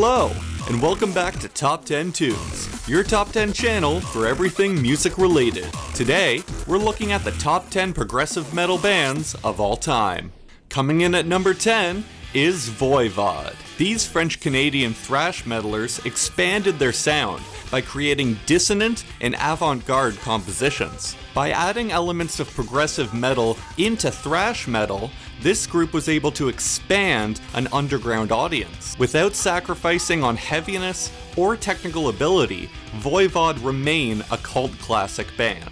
Hello, and welcome back to Top 10 Tunes, your top 10 channel for everything music related. Today, we're looking at the top 10 progressive metal bands of all time. Coming in at number 10 is Voivod. These French-Canadian thrash metalers expanded their sound by creating dissonant and avant-garde compositions. By adding elements of progressive metal into thrash metal, this group was able to expand an underground audience. Without sacrificing on heaviness or technical ability, Voivod remain a cult classic band.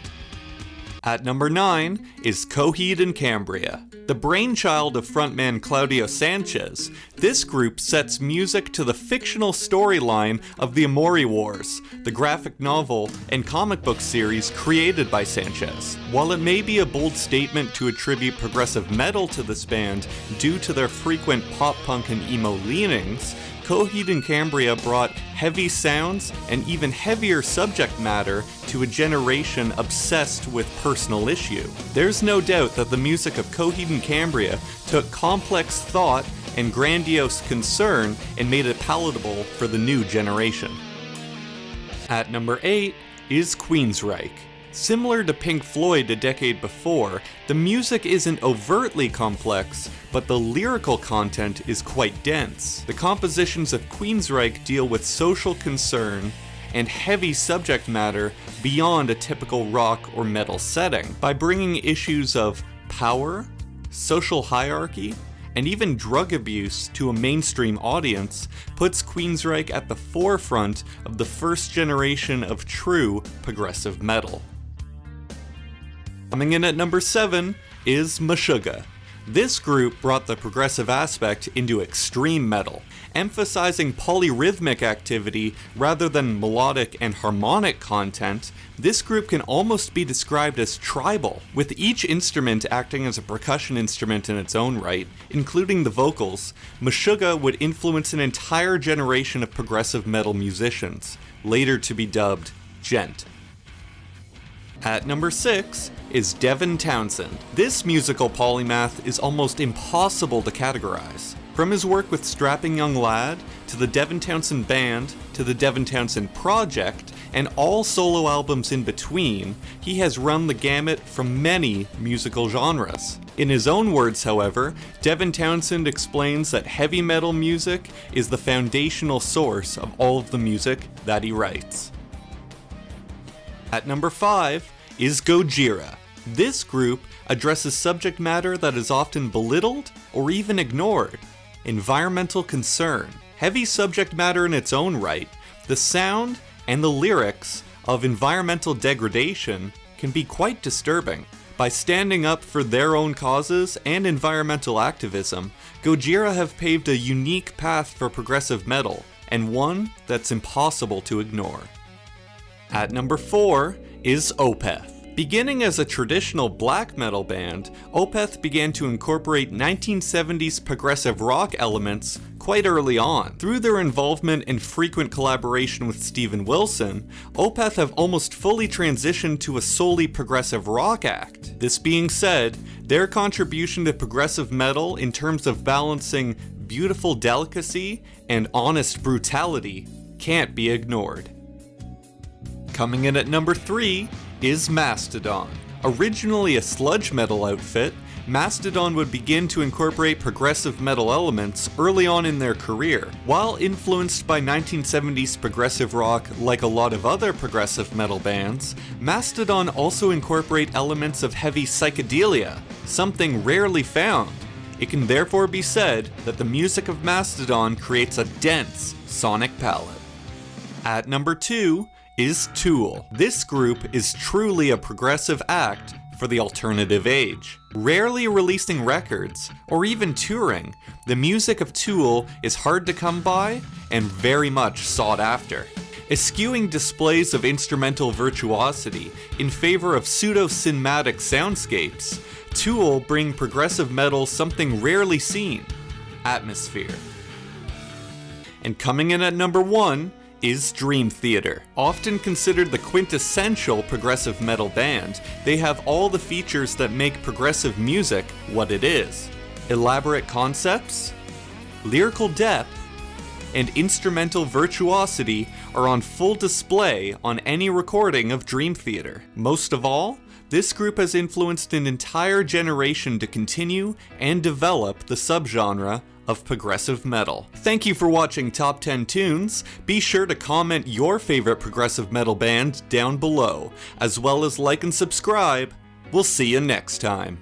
At number 9 is Coheed and Cambria. The brainchild of frontman Claudio Sanchez, this group sets music to the fictional storyline of the Amori Wars, the graphic novel and comic book series created by Sanchez. While it may be a bold statement to attribute progressive metal to this band due to their frequent pop-punk and emo leanings, Coheed and Cambria brought heavy sounds and even heavier subject matter to a generation obsessed with personal issue. There's no doubt that the music of Coheed and Cambria took complex thought and grandiose concern and made it palatable for the new generation. At number 8 is Queensryche. Similar to Pink Floyd a decade before, the music isn't overtly complex, but the lyrical content is quite dense. The compositions of Queensryche deal with social concern and heavy subject matter beyond a typical rock or metal setting, by bringing issues of power, social hierarchy, and even drug abuse to a mainstream audience, puts Queensryche at the forefront of the first generation of true progressive metal. Coming in at number 7 is Meshuggah. This group brought the progressive aspect into extreme metal, emphasizing polyrhythmic activity rather than melodic and harmonic content. This group can almost be described as tribal, with each instrument acting as a percussion instrument in its own right, including the vocals. Meshuggah would influence an entire generation of progressive metal musicians, later to be dubbed djent. At number 6 is Devin Townsend. This musical polymath is almost impossible to categorize. From his work with Strapping Young Lad, to the Devin Townsend Band, to the Devin Townsend Project, and all solo albums in between, he has run the gamut from many musical genres. In his own words, however, Devin Townsend explains that heavy metal music is the foundational source of all of the music that he writes. At number 5 is Gojira. This group addresses subject matter that is often belittled or even ignored. Environmental concern. Heavy subject matter in its own right, the sound and the lyrics of environmental degradation can be quite disturbing. By standing up for their own causes and environmental activism, Gojira have paved a unique path for progressive metal, and one that's impossible to ignore. At number 4 is Opeth. Beginning as a traditional black metal band, Opeth began to incorporate 1970s progressive rock elements quite early on. Through their involvement and frequent collaboration with Steven Wilson, Opeth have almost fully transitioned to a solely progressive rock act. This being said, their contribution to progressive metal in terms of balancing beautiful delicacy and honest brutality can't be ignored. Coming in at number 3 is Mastodon. Originally a sludge metal outfit, Mastodon would begin to incorporate progressive metal elements early on in their career. While influenced by 1970s progressive rock like a lot of other progressive metal bands, Mastodon also incorporate elements of heavy psychedelia, something rarely found. It can therefore be said that the music of Mastodon creates a dense sonic palette. At number 2 is Tool. This group is truly a progressive act for the alternative age. Rarely releasing records, or even touring, the music of Tool is hard to come by and very much sought after. Eschewing displays of instrumental virtuosity in favor of pseudo-cinematic soundscapes, Tool bring progressive metal something rarely seen: atmosphere. And coming in at number 1 is Dream Theater. Often considered the quintessential progressive metal band, they have all the features that make progressive music what it is. Elaborate concepts, lyrical depth, and instrumental virtuosity are on full display on any recording of Dream Theater. Most of all, this group has influenced an entire generation to continue and develop the subgenre of progressive metal. Thank you for watching Top 10 Tunes. Be sure to comment your favorite progressive metal band down below, as well as like and subscribe. We'll see you next time.